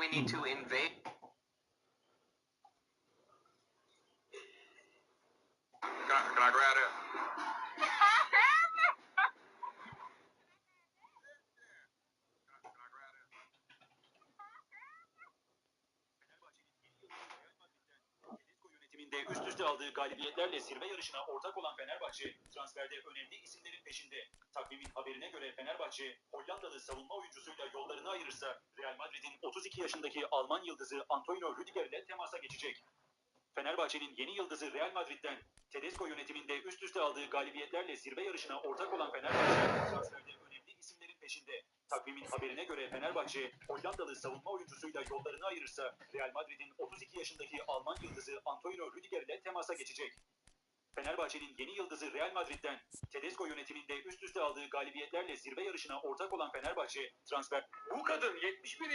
we need to invade. Can I grab that? Yönetiminde üst üste aldığı galibiyetlerle zirve yarışına ortak olan Fenerbahçe, transferde önemli isimlerin peşinde. Takvimin haberine göre Fenerbahçe, Hollandalı savunma oyuncusuyla yollarını ayırırsa, Real Madrid'in 32 yaşındaki Alman yıldızı Antonio Rüdiger'le temasa geçecek. Fenerbahçe'nin yeni yıldızı Real Madrid'den, Tedesco yönetiminde üst üste aldığı galibiyetlerle zirve yarışına ortak olan Fenerbahçe, transferde önemli isimlerin peşinde. Takvimin haberine göre Fenerbahçe, Hollandalı savunma oyuncusuyla yollarını ayırırsa, Real Madrid'in 32 yaşındaki Alman yıldızı Antonio Rüdiger'le temasa geçecek. Fenerbahçe'nin yeni yıldızı Real Madrid'den, Tedesco yönetiminde üst üste aldığı galibiyetlerle zirve yarışına ortak olan Fenerbahçe, transfer... Bu kadın 71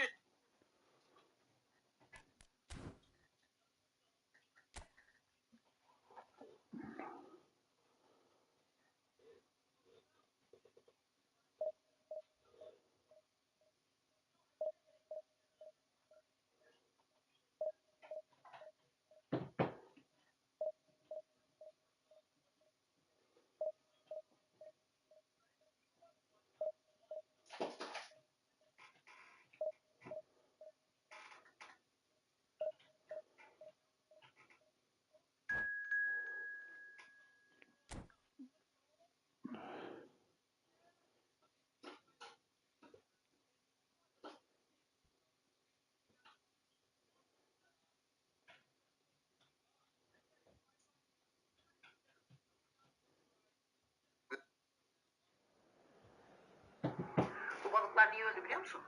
Bu balıklar niye öldü biliyor musun?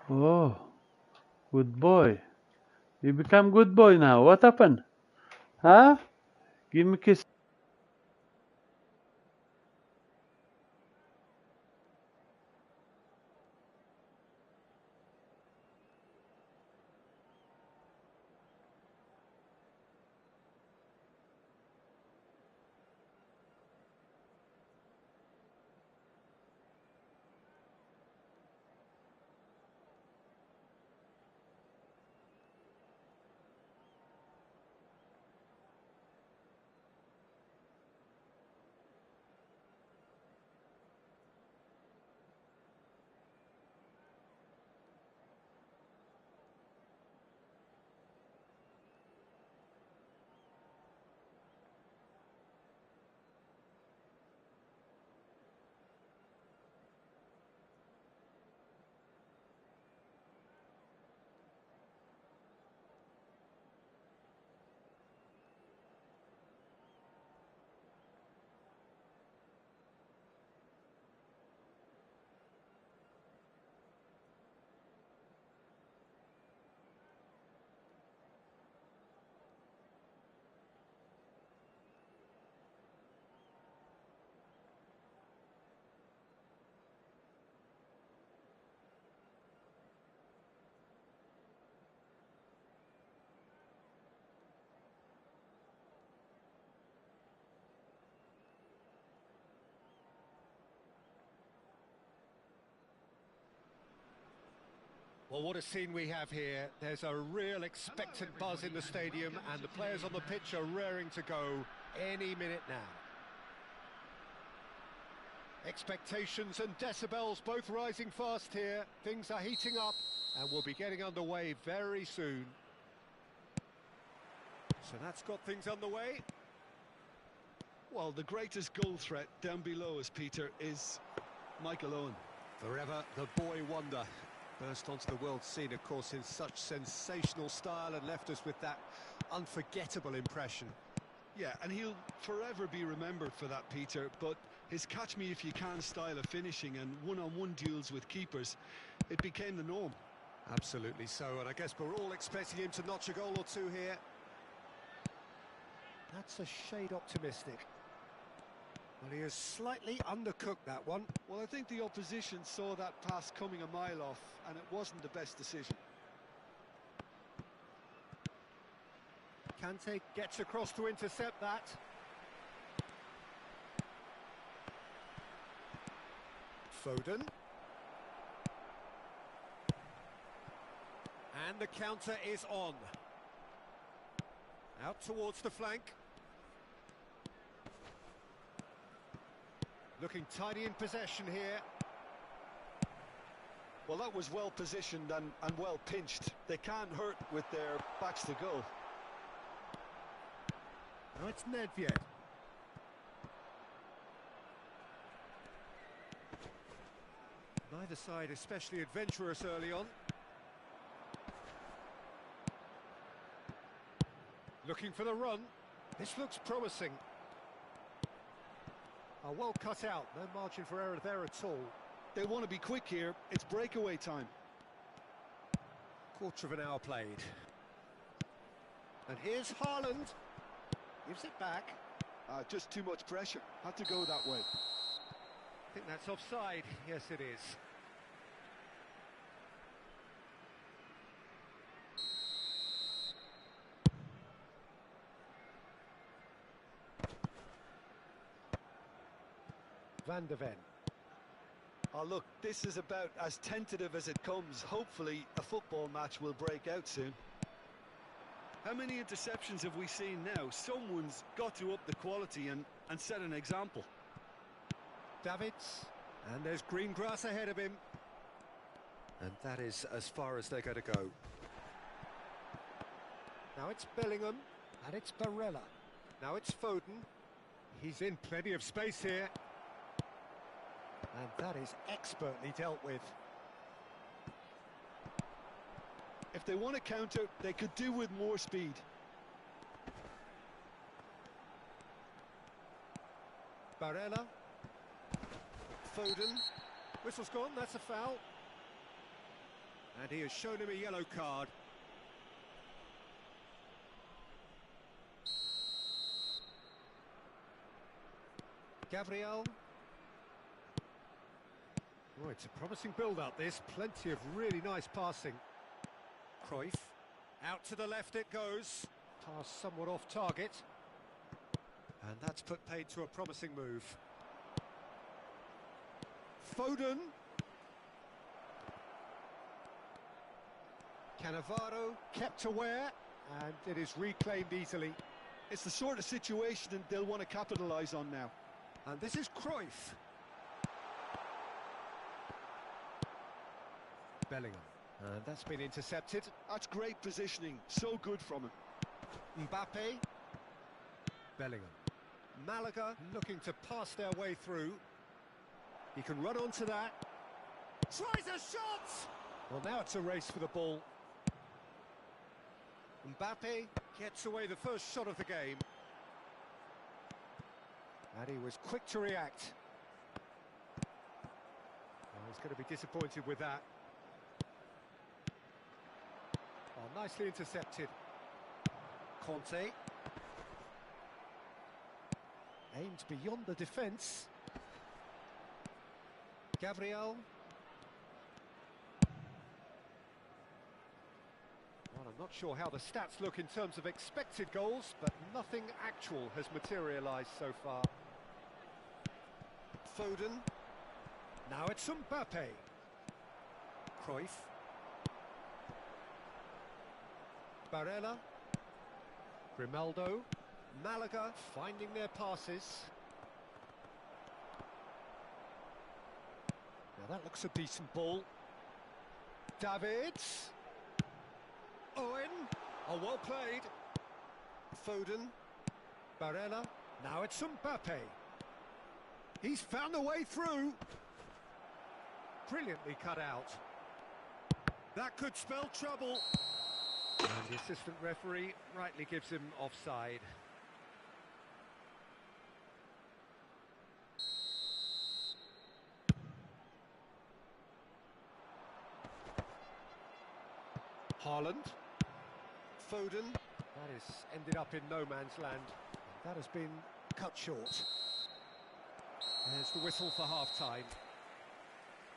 Oh, good boy. You become good boy now. What happened? Huh? Give me a kiss. Well, what a scene we have here. There's a real expectant buzz in the stadium and the players on the pitch are raring to go any minute now. Expectations and decibels both rising fast here. Things are heating up and we'll be getting underway very soon. So that's got things underway. Well, the greatest goal threat down below us, Peter, is Michael Owen. Forever the boy wonder. Burst onto the world scene, of course, in such sensational style and left us with that unforgettable impression. Yeah, and he'll forever be remembered for that, Peter, but his catch-me-if-you-can style of finishing and one-on-one duels with keepers, it became the norm. Absolutely so, and I guess we're all expecting him to notch a goal or two here. That's a shade optimistic. Well, he has slightly undercooked that one. Well, I think the opposition saw that pass coming a mile off, and it wasn't the best decision. Kante gets across to intercept that. Foden. And the counter is on. Out towards the flank. Looking tidy in possession here. Well, that was well positioned and well pinched. They can't hurt with their backs to goal. Now it's Nedved. Neither side especially adventurous early on. Looking for the run. This looks promising. Oh, well cut out. No margin for error there at all. They want to be quick here. It's breakaway time. Quarter of an hour played. And here's Haaland. Gives it back. Just too much pressure. Had to go that way. I think that's offside. Yes, it is. Van de Ven. Oh, look, this is about as tentative as it comes. Hopefully, a football match will break out soon. How many interceptions have we seen now? Someone's got to up the quality and set an example. Davids. And there's green grass ahead of him. And that is as far as they're going to go. Now it's Bellingham. And it's Barella. Now it's Foden. He's in plenty of space here. And that is expertly dealt with. If they want to counter, they could do with more speed. Barella. Foden. Whistle's gone, that's a foul. And he has shown him a yellow card. Gabriel. Oh, it's a promising build-up, this. Plenty of really nice passing. Cruyff. Out to the left it goes. Pass somewhat off target. And that's put paid to a promising move. Foden. Cannavaro kept aware, and it is reclaimed easily. It's the sort of situation that they'll want to capitalise on now. And this is Cruyff. Bellingham. And that's been intercepted. That's great positioning. So good from him. Mbappe. Bellingham. Malaga looking to pass their way through. He can run onto that. Tries a shot! Well, now it's a race for the ball. Mbappe gets away the first shot of the game. And he was quick to react. Oh, he's going to be disappointed with that. Oh, nicely intercepted. Conte. Aimed beyond the defence. Gabriel. Well, I'm not sure how the stats look in terms of expected goals, but nothing actual has materialised so far. Foden. Now it's Mbappe. Cruyff. Barella. Grimaldo. Malaga finding their passes. Now that looks a decent ball. Davids. Owen. Oh, well played. Foden. Barella. Now it's Mbappe. He's found a way through. Brilliantly cut out. That could spell trouble. And the assistant referee rightly gives him offside. Haaland. Foden. That has ended up in no man's land. That has been cut short. There's the whistle for half-time.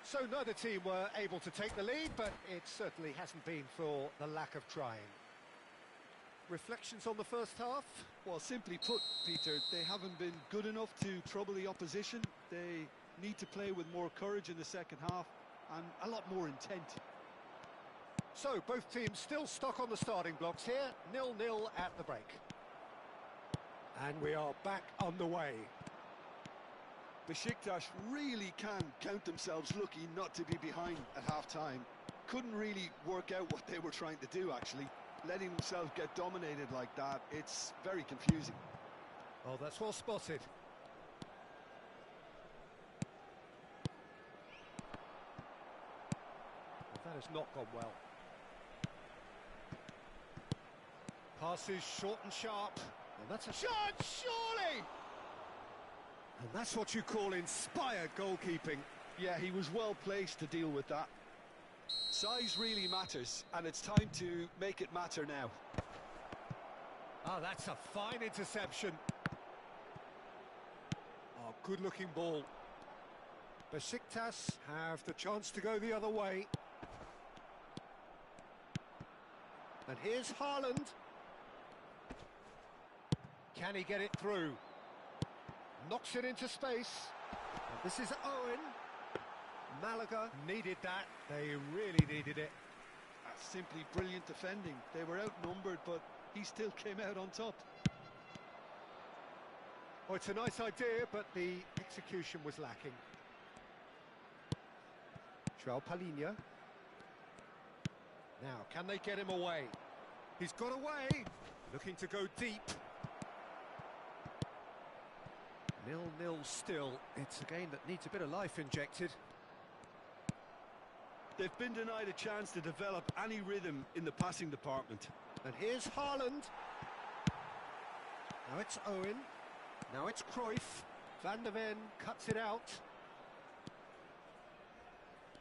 So neither team were able to take the lead, but it certainly hasn't been for the lack of trying. Reflections on the first half? Well, simply put, Peter, they haven't been good enough to trouble the opposition. They need to play with more courage in the second half and a lot more intent. So both teams still stuck on the starting blocks here, 0-0 at the break. And we are back underway. Besiktas really can count themselves lucky not to be behind at half-time. Couldn't really work out what they were trying to do, actually. Letting themselves get dominated like that, it's very confusing. Oh, that's well spotted. That has not gone well. Pass is short and sharp. And that's a shot, surely! And that's what you call inspired goalkeeping. Yeah, he was well placed to deal with that. Size really matters, and it's time to make it matter now. Oh, that's a fine interception. Oh, good-looking ball. Besiktas have the chance to go the other way. And here's Haaland. Can he get it through? Knocks it into space. And this is Owen. Malaga needed that. They really needed it. That's simply brilliant defending. They were outnumbered, but he still came out on top. Oh, it's a nice idea, but the execution was lacking. João Palhinha. Now, can they get him away? He's got away. Looking to go deep. 0-0 still. It's a game that needs a bit of life injected. They've been denied a chance to develop any rhythm in the passing department. And here's Haaland. Now it's Owen. Now it's Cruyff. Van der Ven cuts it out.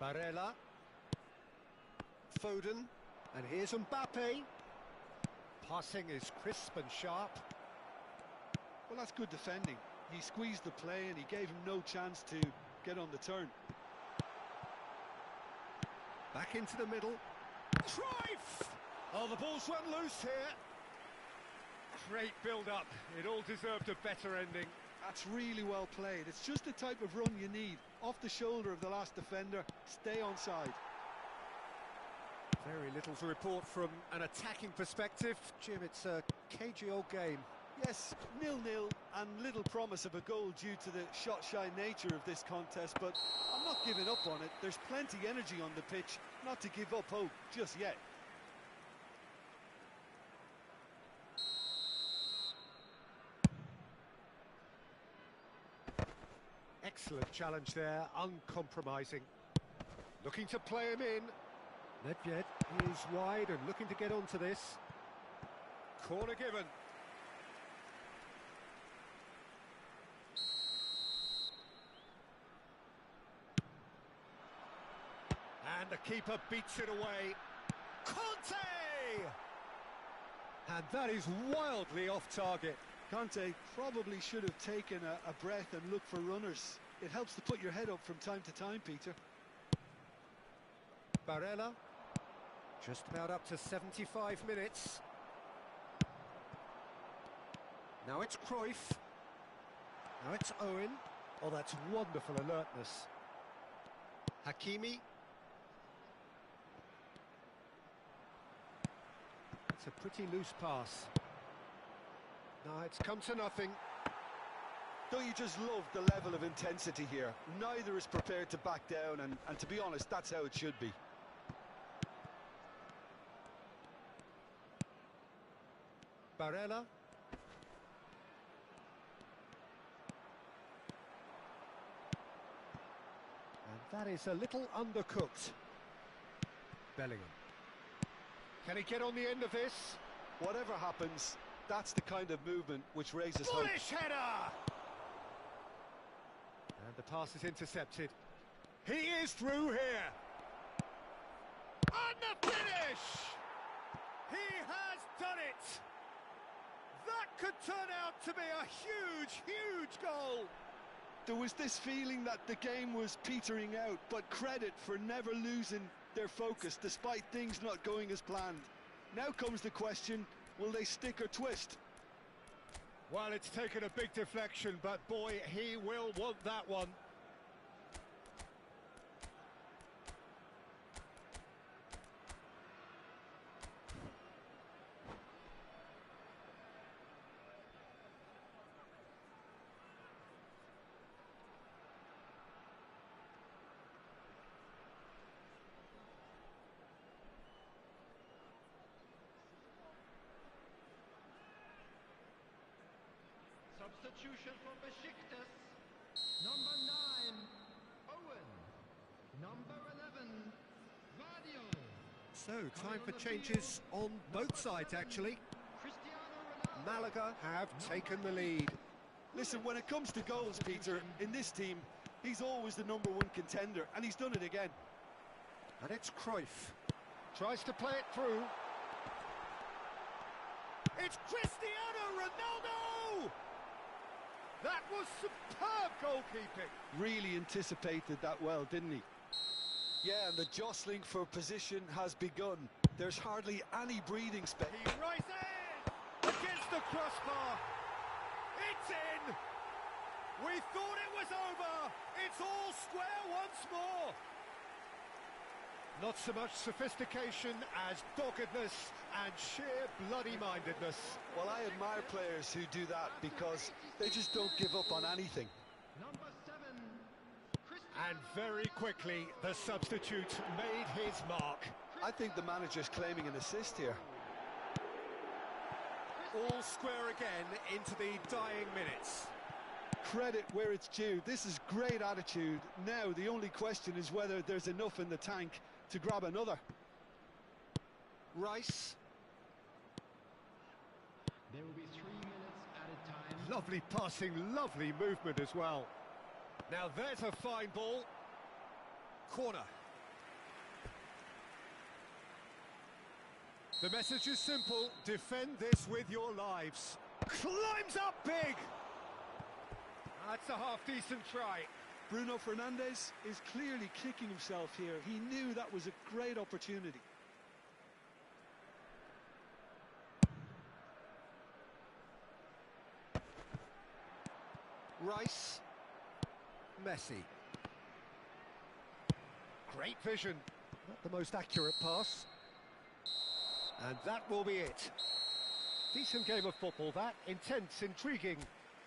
Barella. Foden. And here's Mbappe. Passing is crisp and sharp. Well, that's good defending. He squeezed the play and he gave him no chance to get on the turn. Back into the middle. Cruyff! Oh, the ball's run loose here. Great build-up. It all deserved a better ending. That's really well played. It's just the type of run you need. Off the shoulder of the last defender. Stay onside. Very little to report from an attacking perspective. Jim, it's a cagey old game. Yes, 0-0 and little promise of a goal due to the shot-shy nature of this contest, but I'm not giving up on it. There's plenty energy on the pitch, not to give up hope just yet. Excellent challenge there, uncompromising. Looking to play him in. Nedved is wide and looking to get onto this. Corner given. And the keeper beats it away. Conte! And that is wildly off target. Conte probably should have taken a breath and looked for runners. It helps to put your head up from time to time, Peter. Barella, just about up to 75 minutes. Now it's Cruyff. Now it's Owen. Oh, that's wonderful alertness. Hakimi. It's a pretty loose pass. Now it's come to nothing. Don't you just love the level of intensity here? Neither is prepared to back down, and to be honest, that's how it should be. Barella, That is a little undercooked. Bellingham. Can he get on the end of this? Whatever happens, that's the kind of movement which raises hope. Bullish header! And the pass is intercepted. He is through here. And the finish! He has done it! That could turn out to be a huge, huge goal. There was this feeling that the game was petering out, but credit for never losing their focus despite things not going as planned. Now comes the question, will they stick or twist? Well, it's taken a big deflection, but boy, he will want that one. Substitution for Besiktas. Number 9, Owen. Number 11, Vadio. So, time for changes on both sides, actually. Cristiano Ronaldo. Malaga have taken the lead. Listen, when it comes to goals, Peter, in this team, he's always the #1 contender, and he's done it again. And it's Cruyff. Tries to play it through. It's Cristiano Ronaldo! That was superb goalkeeping. Really anticipated that well, didn't he? Yeah, and the jostling for position has begun. There's hardly any breathing space. He rises against the crossbar. It's in. We thought it was over. It's all square once more. Not so much sophistication as doggedness and sheer bloody-mindedness. Well, I admire players who do that because they just don't give up on anything. Number 7, And very quickly, the substitute made his mark. I think the manager's claiming an assist here. All square again into the dying minutes. Credit where it's due. This is great attitude. Now, the only question is whether there's enough in the tank to grab another. Rice. There will be 3 minutes added time. Lovely passing, lovely movement as well. Now there's a fine ball. Corner. The message is simple. Defend this with your lives. Climbs up big. That's a half-decent try. Bruno Fernandes is clearly kicking himself here. He knew that was a great opportunity. Rice. Messi. Great vision. Not the most accurate pass. And that will be it. Decent game of football, that. Intense, intriguing.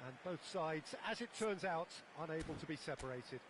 And both sides, as it turns out, unable to be separated.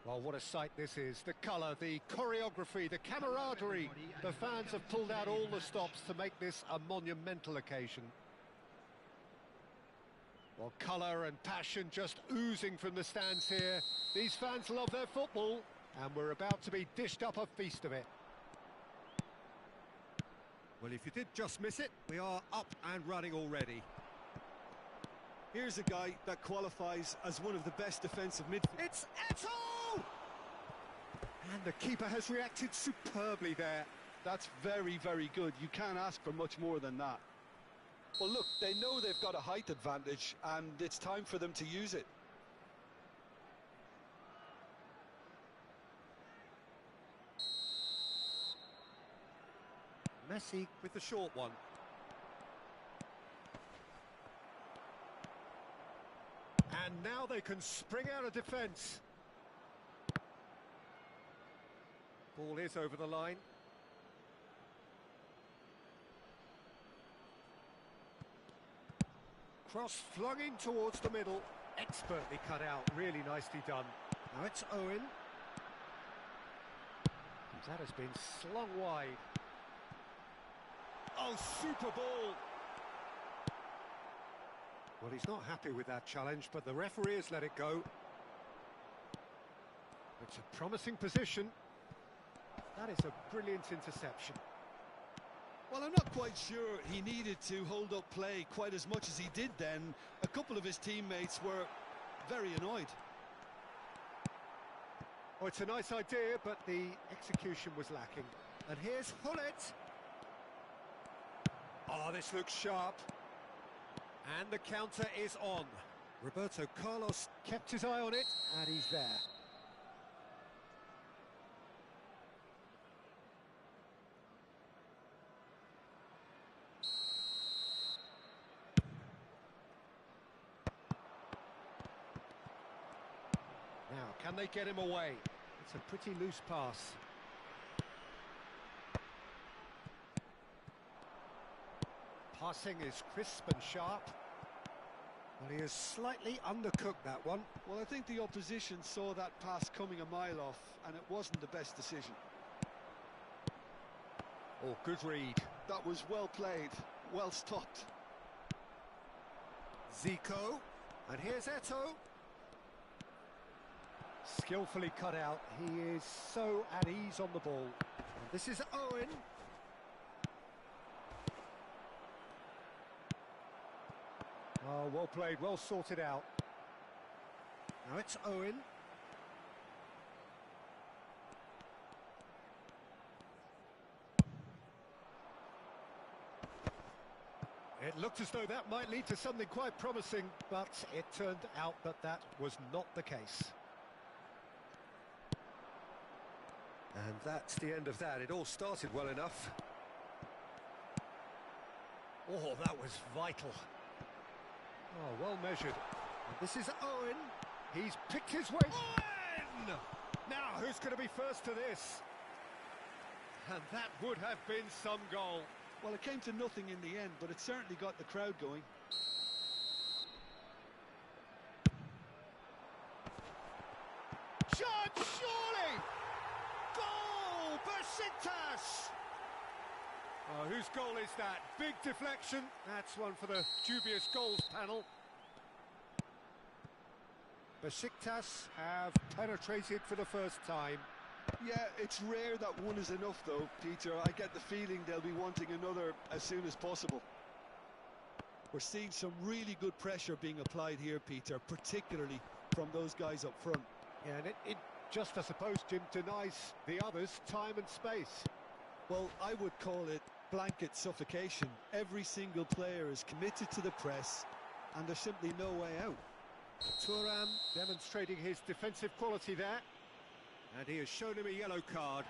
Well, what a sight this is. The colour, the choreography, the camaraderie. The fans have pulled out all the stops to make this a monumental occasion. Well, colour and passion just oozing from the stands here. These fans love their football, and we're about to be dished up a feast of it. Well, if you did just miss it, we are up and running already. Here's a guy that qualifies as one of the best defensive midfielders. It's Eto'o! And the keeper has reacted superbly there. That's very, very good. You can't ask for much more than that. Well, look, they know they've got a height advantage, and it's time for them to use it. Messi with the short one. And now they can spring out of defence. Ball is over the line. Cross flung in towards the middle. Expertly cut out. Really nicely done. Now it's Owen. That has been slung wide. Oh, super ball! Well, he's not happy with that challenge, but the referee has let it go. It's a promising position. That is a brilliant interception. Well, I'm not quite sure he needed to hold up play quite as much as he did then. A couple of his teammates were very annoyed. Oh, it's a nice idea, but the execution was lacking. And here's Hullet. Oh, this looks sharp. And the counter is on. Roberto Carlos kept his eye on it, and he's there. Now, can they get him away? It's a pretty loose pass. Passing is crisp and sharp. Well, he has slightly undercooked that one. Well, I think the opposition saw that pass coming a mile off, and it wasn't the best decision. Oh, good read. That was well played, well stopped. Zico. And here's Eto'o. Skillfully cut out. He is so at ease on the ball. And this is Owen. Oh, well played, well sorted out. Now it's Owen. It looked as though that might lead to something quite promising, but it turned out that that was not the case. And that's the end of that. It all started well enough. Oh, that was vital. Oh, well measured. And this is Owen. He's picked his way. Owen! Now, who's going to be first to this? And that would have been some goal. Well, it came to nothing in the end, but it certainly got the crowd going. Shot, surely! Goal! Besiktas! Oh, whose goal is that? Big deflection. That's one for the dubious goals panel. Besiktas have penetrated for the first time. Yeah, it's rare that one is enough though, Peter. I get the feeling they'll be wanting another as soon as possible. We're seeing some really good pressure being applied here, Peter, particularly from those guys up front. Yeah, and it just, I suppose, Jim, denies the others time and space. Well, I would call it blanket suffocation. Every single player is committed to the press, and there's simply no way out. Thuram demonstrating his defensive quality there. And he has shown him a yellow card.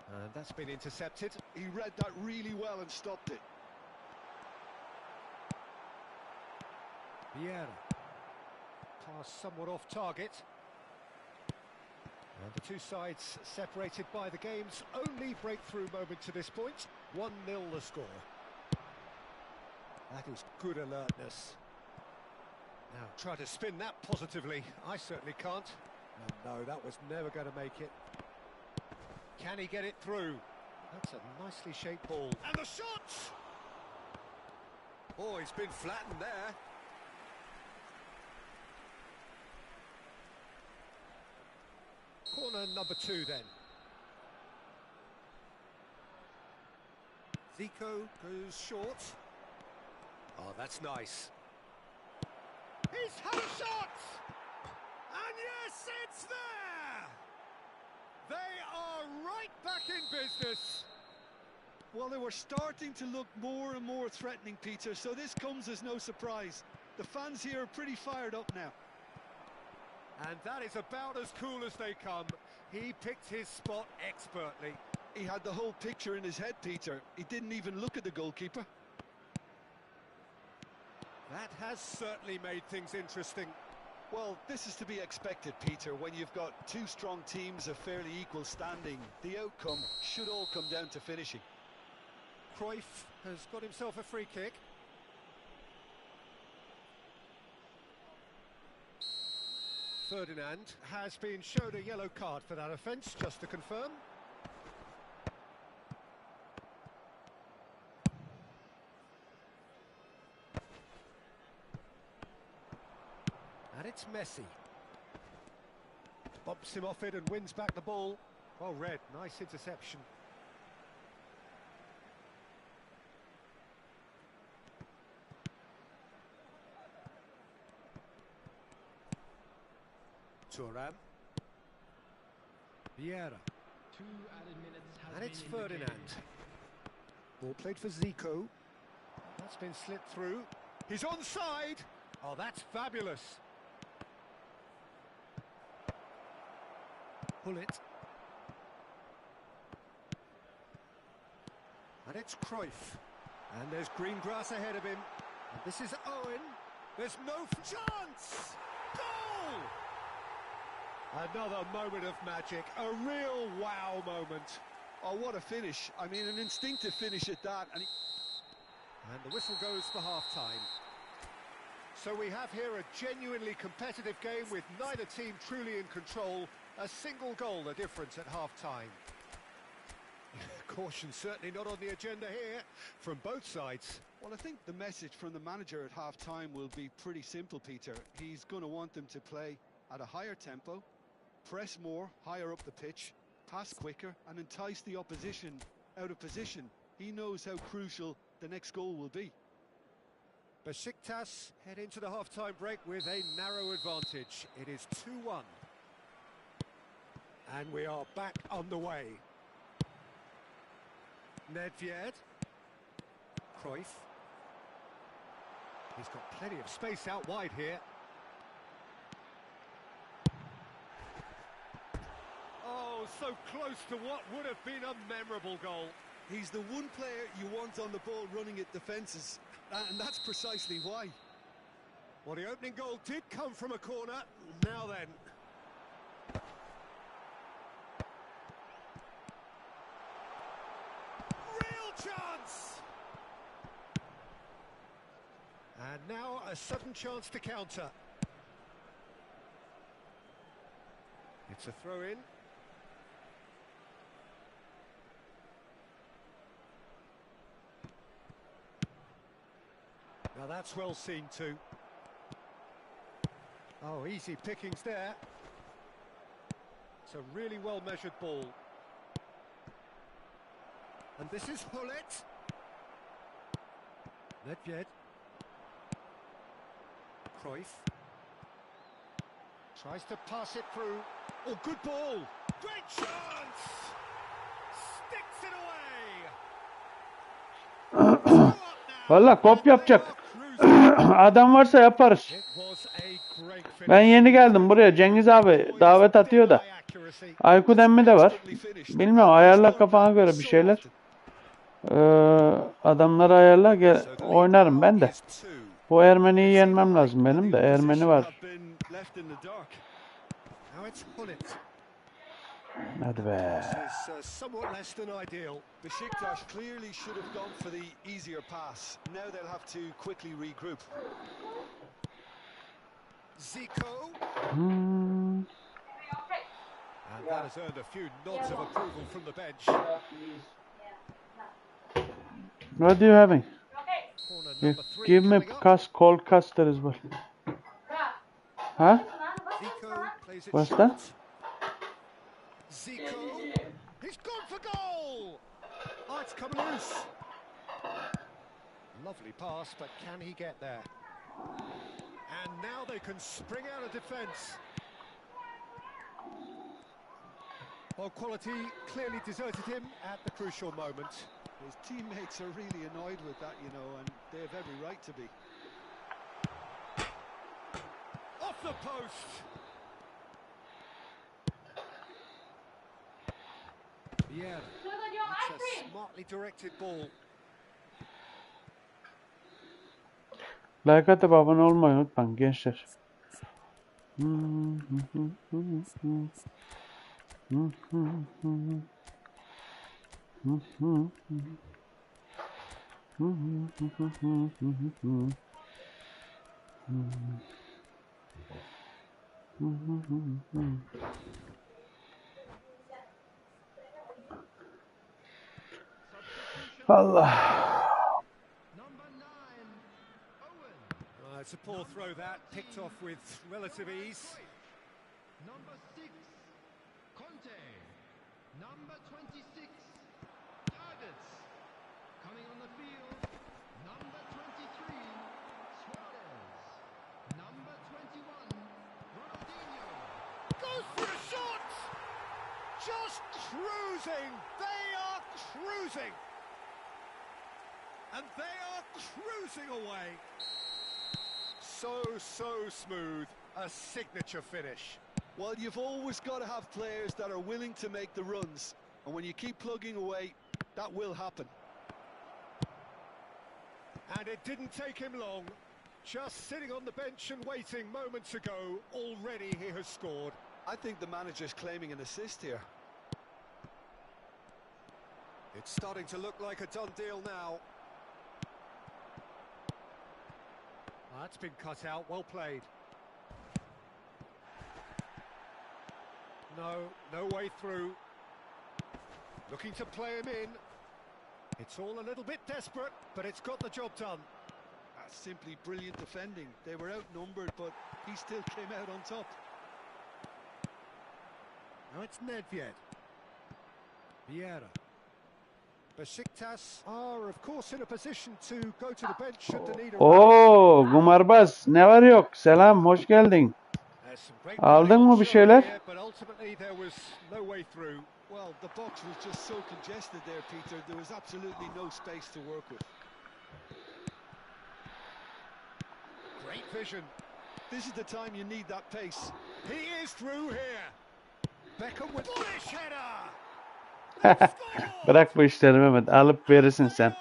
And that's been intercepted. He read that really well and stopped it. Vieira. Pass somewhat off target. And the two sides separated by the game's only breakthrough moment to this point. 1-0 the score. That is good alertness. Now try to spin that positively. I certainly can't. No, that was never going to make it. Can he get it through? That's a nicely shaped ball. And the shot! Oh, he's been flattened there. Corner number 2 then. Zico goes short. Oh, that's nice. He's had a shot! And yes, it's there! They are right back in business. Well, they were starting to look more and more threatening, Peter, so this comes as no surprise. The fans here are pretty fired up now. And that is about as cool as they come. He picked his spot expertly. He had the whole picture in his head, Peter. He didn't even look at the goalkeeper. That has certainly made things interesting. Well, this is to be expected, Peter, when you've got two strong teams of fairly equal standing. The outcome should all come down to finishing. Cruyff has got himself a free kick. Ferdinand has been shown a yellow card for that offence, just to confirm. And it's Messi. Bumps him off it and wins back the ball. Well read, nice interception. Thuram. Vieira. 2 added minutes have And it's been in the Ferdinand. game. Ball played for Zico. That's been slipped through. He's onside! Oh, that's fabulous. Pull it. And it's Cruyff. And there's green grass ahead of him. And this is Owen. There's no chance! Goal! Another moment of magic. A real wow moment. Oh, what a finish. I mean, an instinctive finish at that. And the whistle goes for half-time. So we have here a genuinely competitive game with neither team truly in control. A single goal the difference at half-time. Caution certainly not on the agenda here from both sides. Well, I think the message from the manager at half-time will be pretty simple, Peter. He's going to want them to play at a higher tempo, press more, higher up the pitch, pass quicker and entice the opposition out of position. He knows how crucial the next goal will be. Besiktas head into the half-time break with a narrow advantage. It is 2-1. And we are back on the way. Nedved. Cruyff. He's got plenty of space out wide here. Oh, so close to what would have been a memorable goal. He's the one player you want on the ball running at defences, and that's precisely why. Well, the opening goal did come from a corner. Now then. Real chance! And now a sudden chance to counter. It's a throw-in. Now that's well seen too. Oh, easy pickings there. It's a really well measured ball. And this is Hullet. Nedved. Cruyff. Tries to pass it through. Oh, good ball. Great chance. Sticks it away. Valla kop yapacak. Adam varsa yaparız. Ben yeni geldim buraya. Cengiz abi davet atıyor da. Aykut emmi de var. Bilmiyorum, ayarla kafana göre bir şeyler. Adamları ayarla, gel, oynarım ben de. Bu Ermeni'yi yenmem lazım benim de. Ermeni var. Hadi be. Besiktas clearly should have gone for the easier pass. Now they'll have to quickly regroup. Zico. And that has earned a few nods of approval from the bench. What are you having? Give me cold custard as well. Huh? What's that? Zico. He's gone for goal. Oh, it's come loose. Lovely pass, but can he get there? And now they can spring out of defence. Well, quality clearly deserted him at the crucial moment. His teammates are really annoyed with that, you know, and they have every right to be. Off the post. Yeah, it's a smartly directed ball. Like atıp abone olmayı unutmayın gençler. Allah. It's a poor throw that, picked off with relative ease. Number 6, Conte. Number 26, Targets. Coming on the field, number 23, Suarez. Number 21, Ronaldinho. Goes for a shot! Just cruising! They are cruising! And they are cruising away. So smooth, a signature finish. Well, you've always got to have players that are willing to make the runs, and when you keep plugging away, that will happen. And it didn't take him long. Just sitting on the bench and waiting moments ago, already he has scored. I think the manager's claiming an assist here. It's starting to look like a done deal now. That's been cut out, well played. No way through. Looking to play him in. It's all a little bit desperate, but it's got the job done. That's simply brilliant defending. They were outnumbered, but he still came out on top. Now it's Nedved. Vieira. Besiktas are, of course, in a position to go to the bench should the need Oo, Gumarbaz, ne var yok? Selam, hoş geldin. Aldın mı bir şeyler? Well, the box was just so congested there, Peter. There was absolutely no space to work with. Great vision. This is the time you need that pace. He is through here. Beckham with bullish header. Bırak bu işleri Mehmet, alıp verirsin sen.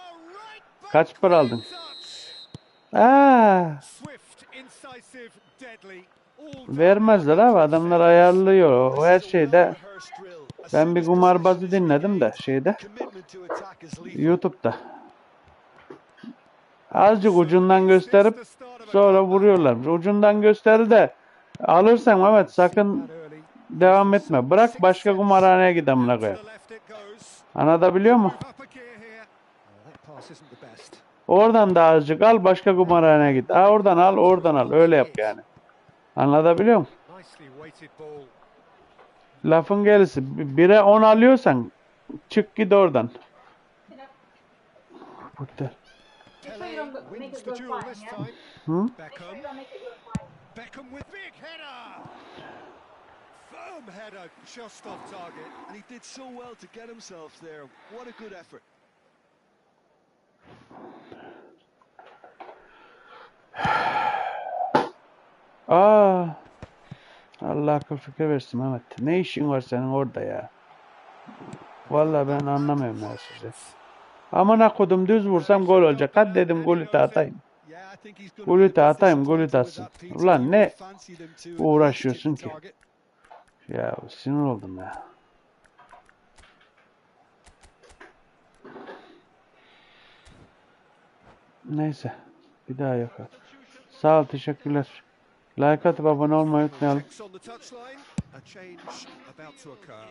Kaç para aldın? Vermezler abi, adamlar ayarlıyor o her şeyde. Ben bir kumarbazı dinledim de şeyde, YouTube'da. Azıcık ucundan gösterip sonra vuruyorlar. Ucundan gösteri de alırsan Mehmet sakın devam etme. Bırak başka kumarhaneye git amına koyayım. Anlatabiliyor mu? Oradan da azıcık al, başka kumarhaneye git. Oradan al, oradan al. Öyle yap yani. Anlatabiliyor muyum? Nicely weighted ball. Lafın gelisi. 1'e 10 alıyorsan çık git oradan. Putter. Pele wins the duel this time. Hı? Beckham. Beckham with big header. Firm header just off target. And he did so well to get himself there. What a good effort. Allah akıl fikir versin Mehmet. Ne işin var senin orada ya? Vallahi ben anlamıyorum ya sizi. Amına kodum düz vursam gol olacak. Hadi dedim golü de atayım. Yeah, I think he's going to be Golü a de bit atayım, golü de disappointed with atsın. that, Peter. He Ulan would have ne fancied him to at least uğraşıyorsun hit the ki? target. Ya sinir oldum ya. Neyse. Bir daha yapalım. Sağ ol, teşekkürler. Like atıp abone olmayı unutmayalım. Checks on the touchline. A change about to occur.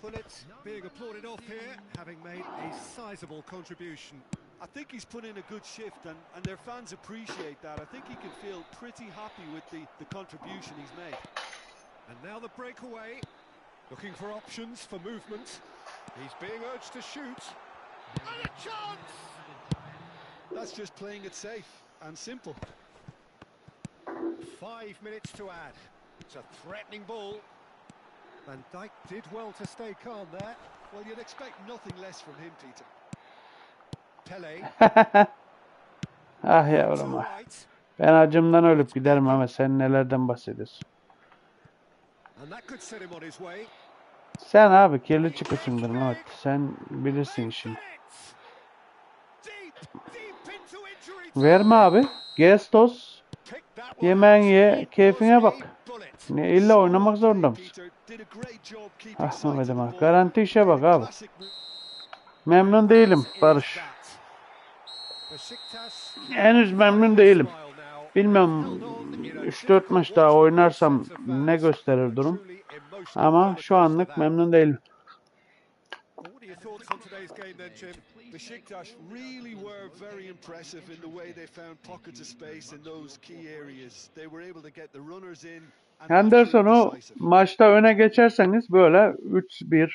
Pullet being applauded off here, having made a sizable contribution. I think he's put in a good shift, and their fans appreciate that. I think he can feel pretty happy with the contribution he's made. And now the breakaway. Looking for options for movement. He's being urged to shoot. And a chance! That's just playing it safe and simple. 5 minutes to add. It's a threatening ball. Van Dijk did well to stay calm there. Well, you'd expect nothing less from him, Peter. Pele. Ah To yavrum ah. right. Ben acımdan ölüp giderim ama sen nelerden bahsediyorsun? And that could set him on his way. Sen abi kirli çıkısındır Mehmet. Sen bilirsin işini. Deep into injury. Verme abi. Gestos. Pick that one Yemeğini out. ye. It Keyfine was bak. a bullet. Ne illa oynamak zorunda mısın? Peter did a great job keeping Ah sight of the Mehmet'im ah. ball. Garanti işe bak abi. Classic move. Memnun değilim Barış. Besiktas Henüz memnun değilim. Bilmem 3-4 maç daha oynarsam ne gösterir durum. Ama şu anlık memnun değilim. What are your thoughts on today's game then, Jim? Besiktas really were very impressive in the way they found pockets of space in those key areas. They were able to get the runners in. And Henderson not o too decisive. maçta öne geçerseniz böyle 3-1,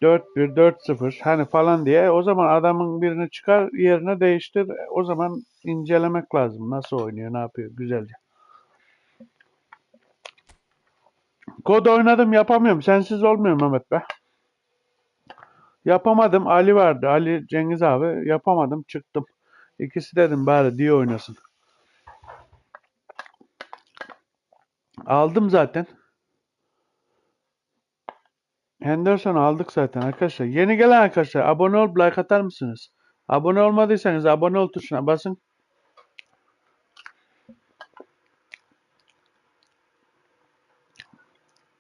4-1, 4-0 hani falan diye o zaman adamın birini çıkar yerine değiştir. O zaman incelemek lazım. Nasıl oynuyor, ne yapıyor güzelce. Kod oynadım yapamıyorum. Sensiz olmuyor Mehmet be. Yapamadım. Ali vardı. Ali Cengiz abi. Yapamadım. Çıktım. İkisi dedim bari diye oynasın. Aldım zaten. Henderson'u aldık zaten arkadaşlar. Yeni gelen arkadaşlar abone ol, like atar mısınız? Abone olmadıysanız abone ol tuşuna basın.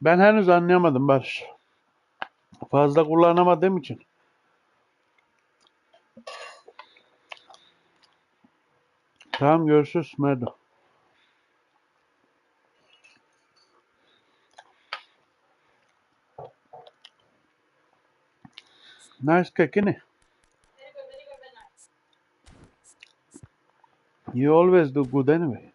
Ben henüz anlayamadım Barış. Fazla kullanamadığım için. Tamam görüşürüz Merdo. Nice cake, innit? You always do good anyway.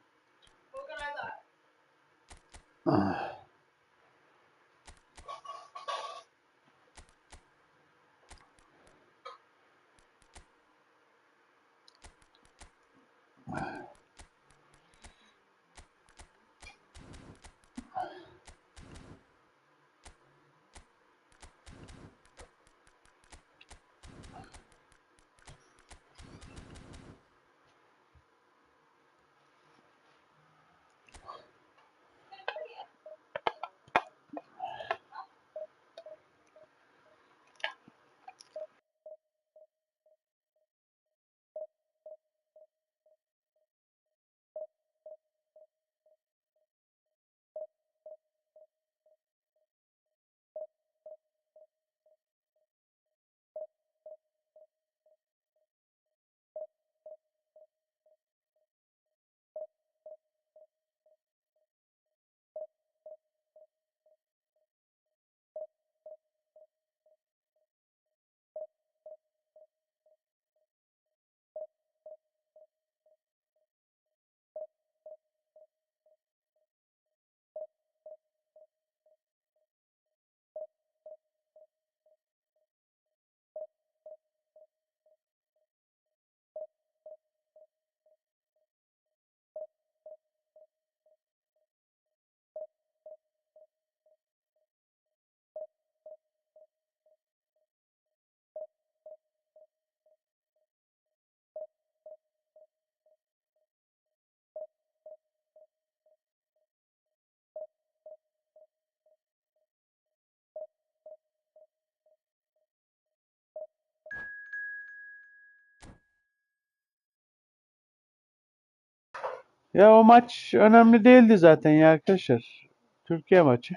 Ya o maç önemli değildi zaten ya arkadaşlar. Türkiye maçı.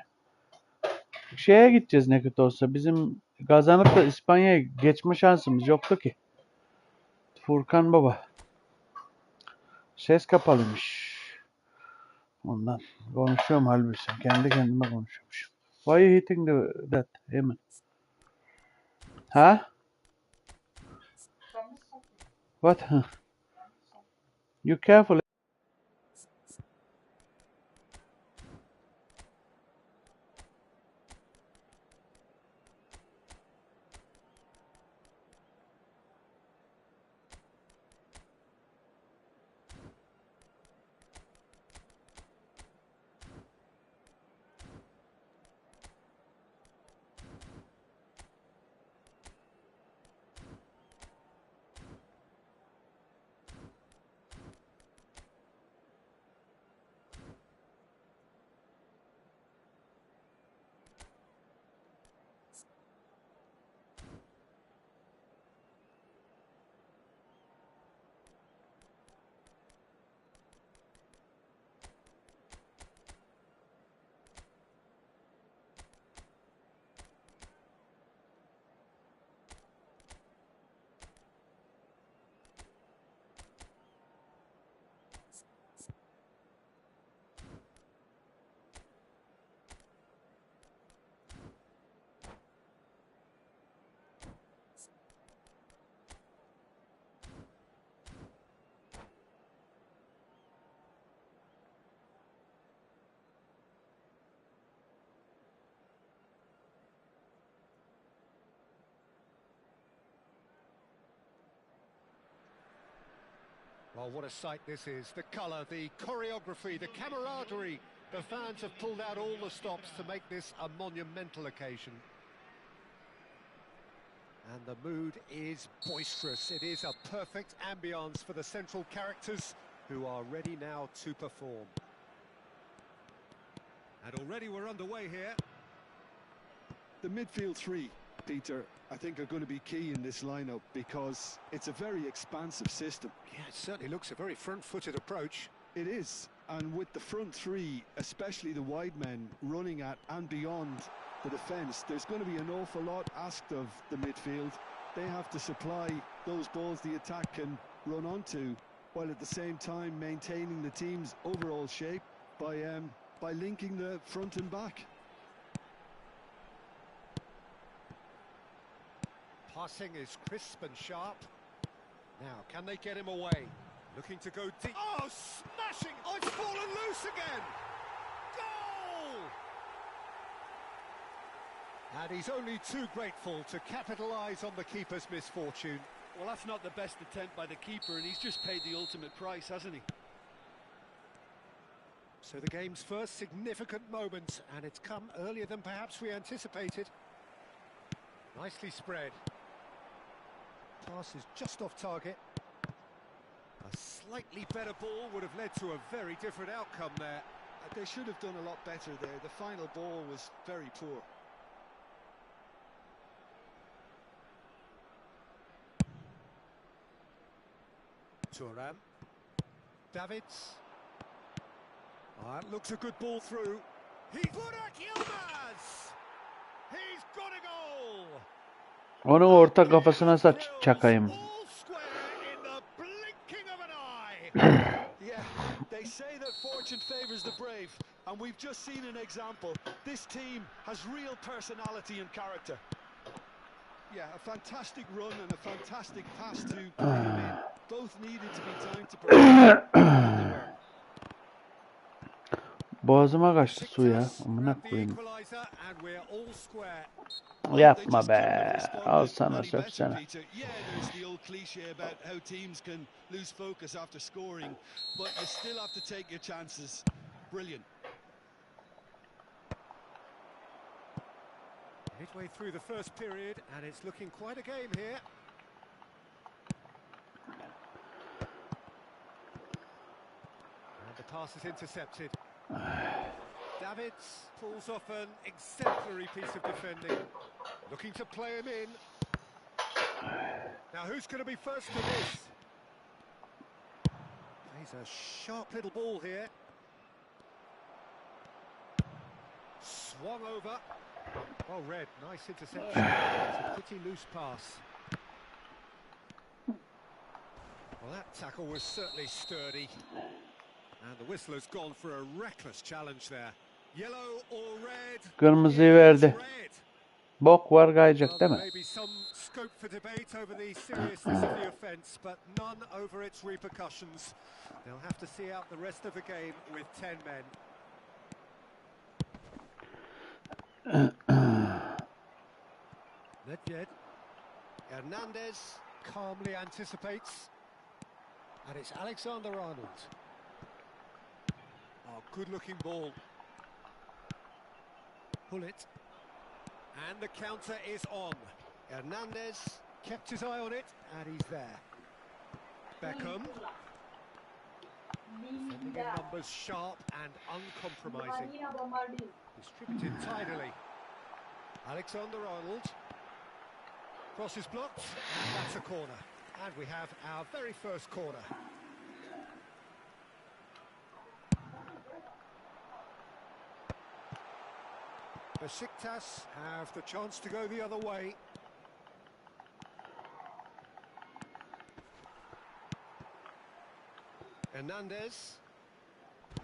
Şeye gideceğiz ne kötü olsa. Bizim kazanıp da İspanya'ya geçme şansımız yoktu ki. Furkan baba. Ses kapalıymış. Ondan konuşuyorum halbuki. Kendi kendime konuşuyormuşum. Why you hitting that? Hemen. Ha? What? You careful. Well, what a sight this is. The colour, the choreography, the camaraderie. The fans have pulled out all the stops to make this a monumental occasion. And the mood is boisterous. It is a perfect ambience for the central characters who are ready now to perform. And already we're underway here. The midfield three, Peter, I think are going to be key in this lineup because it's a very expansive system. Yeah, it certainly looks a very front-footed approach. It is, and with the front three, especially the wide men running at and beyond the defence, there's going to be an awful lot asked of the midfield. They have to supply those balls the attack can run onto, while at the same time maintaining the team's overall shape by linking the front and back. Passing is crisp and sharp. Now, can they get him away? Looking to go deep. Oh, smashing! Oh, it's fallen loose again! Goal! And he's only too grateful to capitalise on the keeper's misfortune. Well, that's not the best attempt by the keeper, and he's just paid the ultimate price, hasn't he? So the game's first significant moment, and it's come earlier than perhaps we anticipated. Nicely spread. Pass is just off target. A slightly better ball would have led to a very different outcome there. They should have done a lot better there. The final ball was very poor. Thuram. Davids. That looks a good ball through. Burak Yilmaz! He's got a goal! Onun orta kafasına saç çakayım. Yeah, they say that fortune favors the brave, and we've just seen an example. This team has real personality and character. Yeah, a fantastic run and a fantastic pass to play him in. Both needed to be timed to prepare. Boğazıma kaçtı su ya. Amına koyayım. Yapma be. Al sana söksene. Yeah, there's the old cliche about how teams can lose focus after scoring, but you still have to take your chances. Brilliant. Midway through the first period, and it's looking quite a game here. And the pass is intercepted. Davids pulls off an exemplary piece of defending. Looking to play him in. Now who's going to be first to this? Sees a sharp little ball here. Swung over. Well read, nice interception. It's a pretty loose pass. Well, that tackle was certainly sturdy. And the whistle has gone for a reckless challenge there. Yellow or red? Kırmızıyı verdi. Red. Bok var kayacak değil mi? Maybe some scope for debate over the seriousness of the offence, but none over its repercussions. They'll have to see out the rest of the game with 10 men. Nedved. Hernandez calmly anticipates. And it's Alexander-Arnold. Oh, good-looking ball. Pull it. And the counter is on. Hernandez kept his eye on it, and he's there. Beckham. Defending in numbers sharp and uncompromising. Distributed tidily. Alexander-Arnold. Cross is blocked, and that's a corner. And we have our very first corner. Besiktas have the chance to go the other way. Hernandez.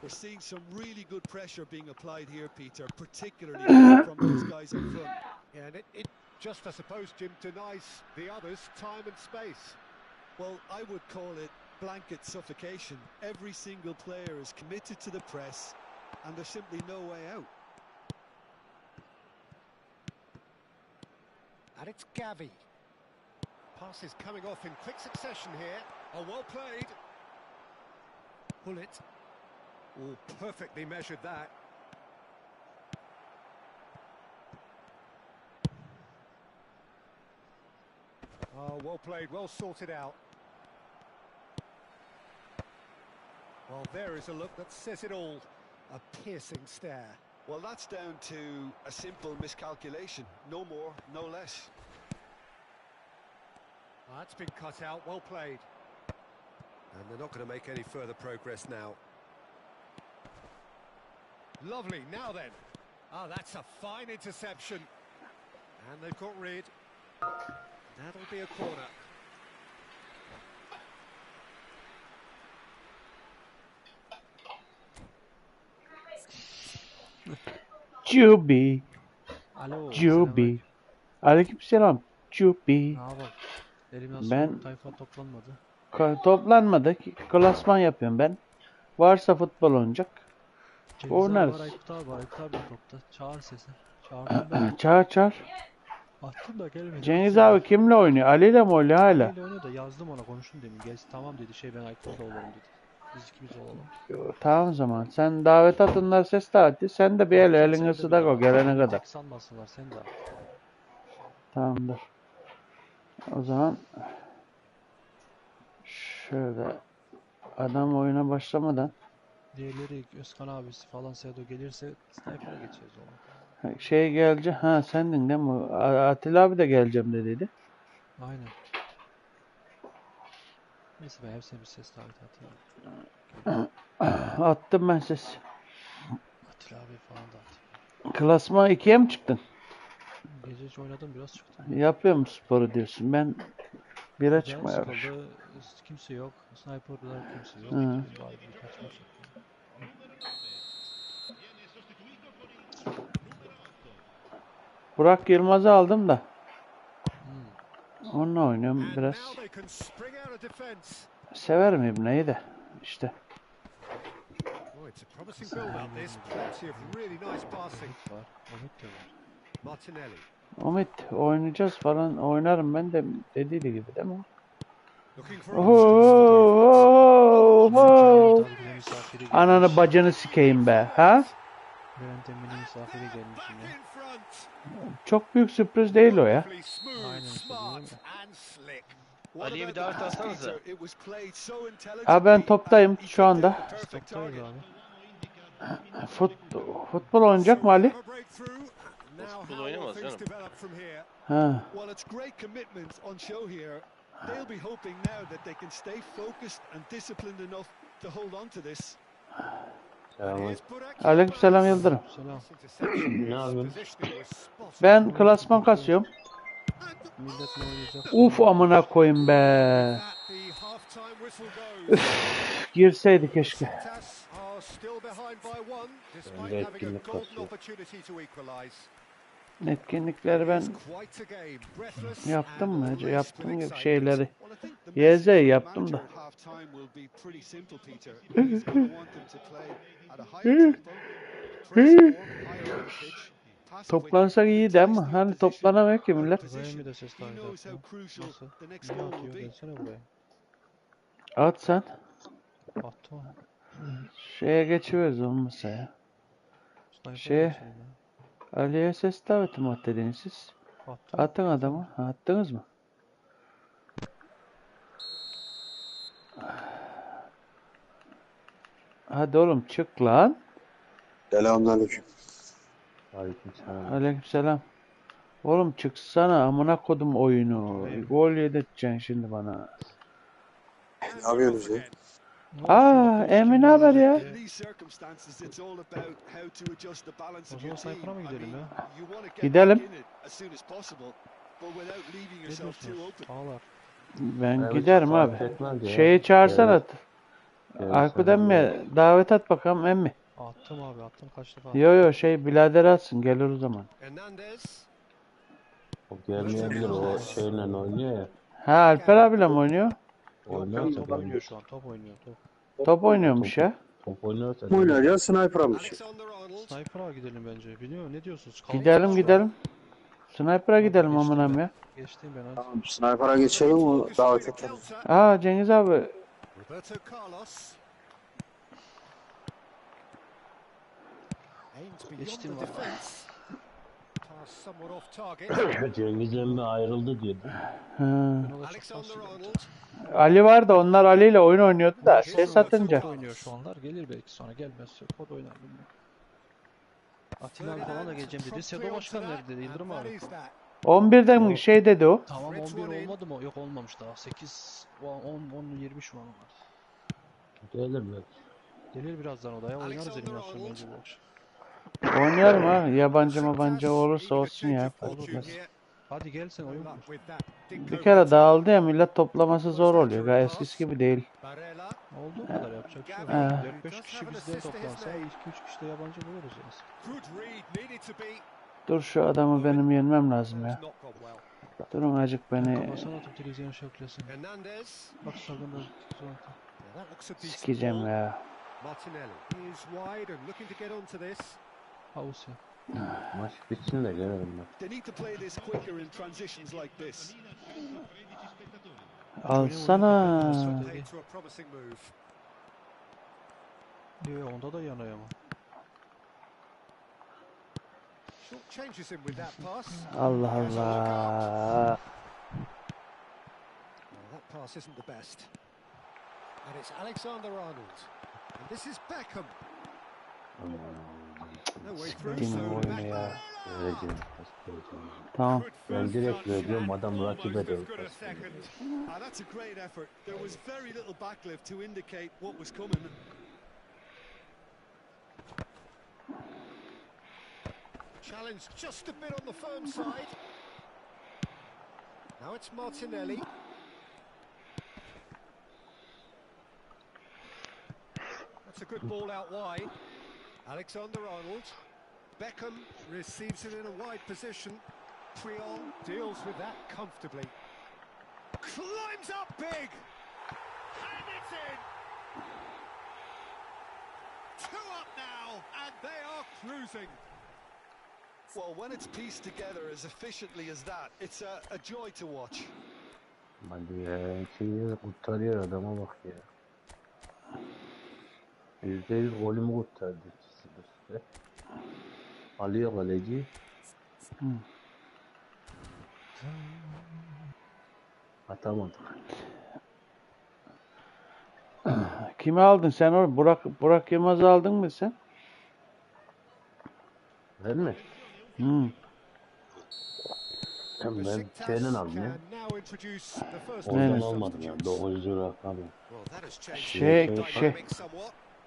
We're seeing some really good pressure being applied here, Peter, particularly from those guys up front. Yeah, and it just, I suppose, Jim, denies the others time and space. Well, I would call it blanket suffocation. Every single player is committed to the press, and there's simply no way out. And it's Gavi. Pass is coming off in quick succession here. Oh, well played. Pull it. Oh, perfectly measured that. Oh, well played, well sorted out. Well, there is a look that says it all. A piercing stare. Well, that's down to a simple miscalculation. No more, no less. That's been cut out, well played. And they're not going to make any further progress now. Lovely, now then. Ah, that's a fine interception. And they've got rid. That'll be a corner. Cubi. Alo. Cubi. Aleykümselam. Cubi. Ne yapalım? Eliminasyon Ben- tayfa toplanmadı. Toplanmadı. Klasman yapıyorum ben. Varsa futbol oynayacak. Cengiz abi Oynarız. var, Aykut abi var. Aykut abi de topta. Çağır sesi. Çağırdım ben. Çağır. Attım da gelmedi. Cengiz abi kimle oynuyor? Ali ile mi oynuyor hala? Öyle oynuyor da yazdım ona, konuştum demin. Gel tamam dedi, ben Aykut'la olalım dedi. Biz ikimiz olalım. Tamam o zaman. Sen davet atınlar, ses daveti. Sen de bir el elini ısıdak o gelene kadar. Tek sanmasınlar, sen de. Tamamdır. O zaman şöyle adam oyuna başlamadan Diğerleri Özkan abisi falan Sedo gelirse sniper'a geçeceğiz ona. şey gelecek. Ha sendin değil mi? Atilla abi de geleceğim dediydi. Aynen. Neyse ben hepsine bir ses daveti atayım. Attım ben ses. Atilla abi falan da atayım. Klasman 2'ye mi çıktın? Gece hiç oynadım, biraz çıktım. Yapıyorum sporu diyorsun. Ben 1'e Canım çıkmaya sıkıldı, başladım. kimse yok. Sniper'lar kimse yok. Hı. Var birkaç maç yaptım. Burak Yılmaz'ı aldım da. Hmm. Onunla oynuyorum And biraz. now they can spring out of defence. Severim İbne'yi de. İşte. Oh, it's a promising build-up this. Plenty of really nice passing. Var. Omit de var. Martinelli. Umit oynayacağız falan. Oynarım ben de dediydi gibi değil mi? Looking for Oho. Tabii bir de misafiri gelmiş. Ananı bacını sikeyim be. Ha? Bülent Emin'in misafiri gelmiş back yine. in front. Çok büyük sürpriz değil o ya. Lovely, smooth, Aynen, smart işte and slick. What Ali'ye about bir davet the pass, atsanıza. Peter? It was played so intelligently Ha ben and toptayım he şu anda. picked the perfect Toptayız target. abi. Futbol oynayacak mı Ali? Have a breakthrough. Now Futbol how will oynamaz things canım. develop from here? Ha. Well, it's great commitment on show here. They'll be hoping now that they can stay focused and disciplined enough to hold on to this. Aleykümselam Yıldırım. Selam. Ne yapıyorsun? Ben klasman kasıyorum. Millet ne oynayacak? Uf amına koyayım be. Girseydi keşke. Ben de etkinlik kasıyorum. Etkinlikleri ben yaptım mı? Yaptım gibi şeyleri. YZ yaptım da. Toplansak iyiydi ama hani toplanamıyor ki millet. Buraya mı da ses dahi yaptın? Nasıl? Ne atıyor? Gelsene buraya. At sen. Attı mı? Şeye geçiyoruz olmasa ya. Sniper Şey- olsun ya. Ali'ye ses daveti mi at dediniz siz? Attı mı? Atın adamı. Ha, attınız mı? Hadi oğlum çık lan. Selamünaleyküm. Aleykümselam. Aleykümselam. Oğlum çıksana amına kodum oyunu. Gol yedirteceksin şimdi bana. Ne yapıyorsunuz ya? Aa, Emin haber ya. In these circumstances, it's all about how to adjust the balance O of your zaman team. sniper'a mı I gidelim mean, ya? you want to get Gidelim. back in it as soon as possible, but without leaving Ne yourself too diyorsunuz? open. Ağlar. Ben Evet, giderim fark abi. etmez ya. Şeyi çağırsana. Evet, Aykut sen emmi davet at bakalım emmi. Attım abi attım kaç defa. Yo yo şey birader atsın gelir o zaman. Hernandez. O gelmeyebilir, o şeyle oynuyor ya. Ha Alper abiyle mi oynuyor? Yok Oynuyorsa yok top ben oynuyor şu an top oynuyor top. Top oynuyormuş ya. top oynuyorsa Kim oynayacak? Sniper'a mı çık? Alexander Arnold. Sniper'a gidelim bence. Biliyor ne diyorsunuz? Gidelim gidelim. Sniper'a gidelim Geçtim amınam ben. ya. Geçtim ben hadi. Tamam, Sniper'a geçelim, o davet edelim. Aa Cengiz abi. Roberto Carlos. Aimed beyond Geçtim the valla. defense. Pass somewhat off target. Cengiz emmi ayrıldı diyordu. Ha. Ben o da çok Alexander şanslıyım. Arnold. Ali var da onlar Ali ile oyun oynuyordu da ses atınca. Kod oynuyor şu anlar. Gelir belki sonra gelmezse kod oynar bilmiyorum. Atilla abi falan da geleceğim dedi. Sedo Başkan nerede dedi Yıldırım abi. 11'den şey dedi o. Tamam 11 olmadı mı? Yok olmamış daha. 8, 10, 20 şu an var. Gelir belki. Gelir birazdan odaya oynarız eliminasyon bence bu akşam. Oynayalım ha. Yabancı olursa olsun ya. Fark etmez. Hadi gel sen oyun kur. Bir kere dağıldı ya millet toplaması zor oluyor. Eskisi gibi değil. Barella. Olduğu kadar yapacak bir şey yok. Ha. 4-5 kişi bizde toplansa 2-3 kişi de yabancı buluruz yani. Good read, needed to be. Dur şu adamı benim yenmem lazım ya. Not gone well. Durun acık beni Kafasına atıp televizyon şevklesin. Hernandez. Bak sardan da Yeah, that looks a decent sikeceğim ball. ya. Martinelli. He is wide and looking to get onto this. Havuz ya. Maç bitsin de gelelim bak. They need to play this quicker in transitions like this. Alsana. Paid to a promising move. Yo onda da yanıyor ama. Short changes him with that pass. Allah Allah. Well, that pass isn't the best. And it's Alexander Arnold. And this is Beckham. No way through. Siktiğim So oyunu Beckham. ya. Vereceğim. Tamam. Ben direkt veriyorum, adam rakibe de. That's a great effort. There was very little backlift to indicate what was coming. Challenge just a bit on the firm side. Now it's Martinelli. That's a good ball out wide. Alexander Arnold. Beckham receives it in a wide position. Priol deals with that comfortably. Climbs up big. And it's in. 2 up now, and they are cruising. Well, when it's pieced together as efficiently as that, it's a joy to watch. Hadi ya, şeyi kurtarıyor adama bak ya. %100 golümü kurtardı. 2-0. Alıyor kaleci. Atamadık. Kimi aldın sen oğlum? Burak Yılmaz'ı aldın mı sen? Değil mi? Hmm. Ben şeyden aldım ya. Neyle? Oradan olmadı ya. 900 lira aldım.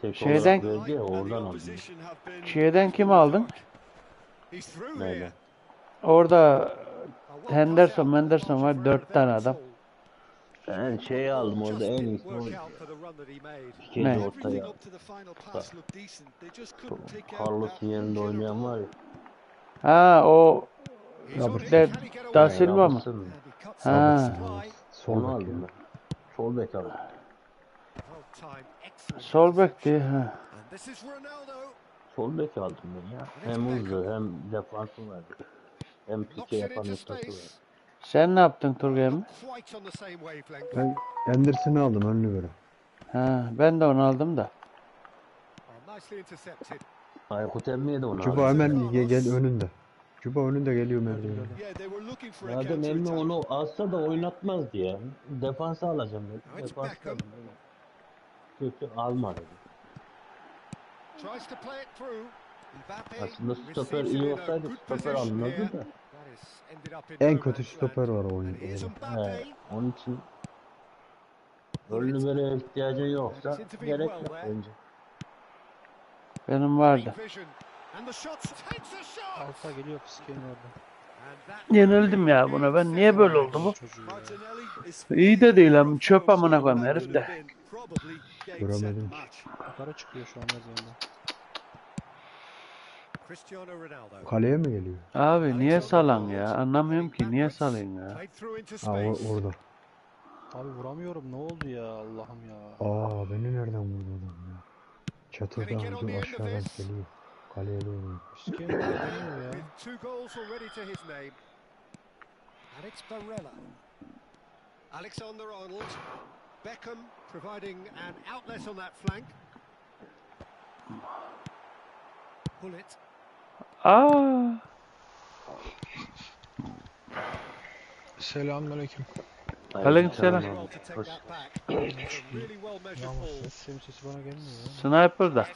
Tek Şeyden- olarak verdi ya oradan aldım. Şeyden kim aldın? Neyle? Orada Henderson var 4 tane adam. Ben şey aldım orada en iyisi o ikinci Ne? ortaya. Carlos'un yerinde oynayan var ya. Ha o Robertson. Da Silva mı? Robertson. Ha. Onu aldım ben. Sol bek aldım. Sol bekti. Ha. Sol bek aldım ben ya. Hem hızlı hem defansı vardı. Hem pike yapan ortası var. Sen ne yaptın Turgay emmi? Ben Anderson'ı aldım önlü böyle. Ha, ben de onu aldım da. Aykut emmiye de onu Cuba aldım. hemen gel önünde. Cuba önünde geliyor merdivene. Zaten emmi onu alsa da oynatmazdı ya. Defansa alacağım dedi. Defansa aldım. Kötü almadı. Aslında stoper iyi olsaydı stoper alınırdı da. En kötü stoper var o oyunda. He, onun için önlü böyle ihtiyacın yoksa gerek yok bence. Benim vardı. Alfa geliyor Piske'nin orada. Yenildim ya buna. Ben niye böyle oldu bu? İyi de değil ama çöp amına koyayım herif de. Göremedim. Yukarı çıkıyor şu an mezarında. Kaleye mi geliyor? Abi niye salan ya? Anlamıyorum ki niye salayım ya? Ha orada. Abi vuramıyorum ne oldu ya Allah'ım ya. Aa beni nereden vurdu adam ya? Çatıdan bizim aşağıdan geliyor. Kaleye doğru. Piske'nin orada dönüyor ya. Alexander Arnold, Beckham providing an outlet on that flank. Bullet. Aa, Selamünaleyküm. aleykümselam. Namussuz senin sesi bana gelmiyor ya. Sniper'da.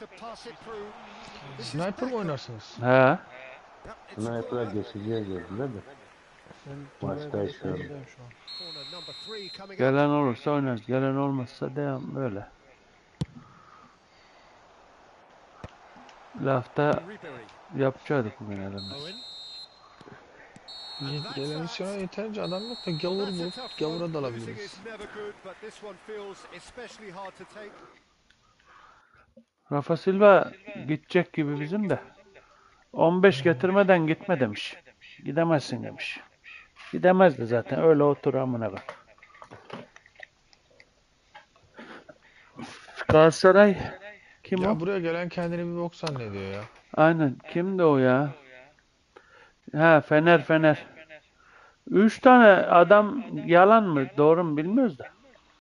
Sniper mı oynarsınız? He. Sniper'a geçiciye girdiler de. Ben Maçta işliyorum. şu an. Gelen olursa oynarız. Gelen olmazsa devam böyle. Lafta yapacaktık bugün adamlar. Gelen misyona yeterince adam yok da gavur bulup gavura dalabiliriz. Rafa Silva gidecek gibi bizim de. 15 getirmeden gitme demiş. Gidemezsin demiş. Gidemezdi zaten. Öyle otur amına bak. Galatasaray kim Ya o? buraya gelen kendini bir bok zannediyor ya. Aynen. Kimdi o ya? Ha Fener. 3 tane adam yalan mı? Doğru mu bilmiyoruz da.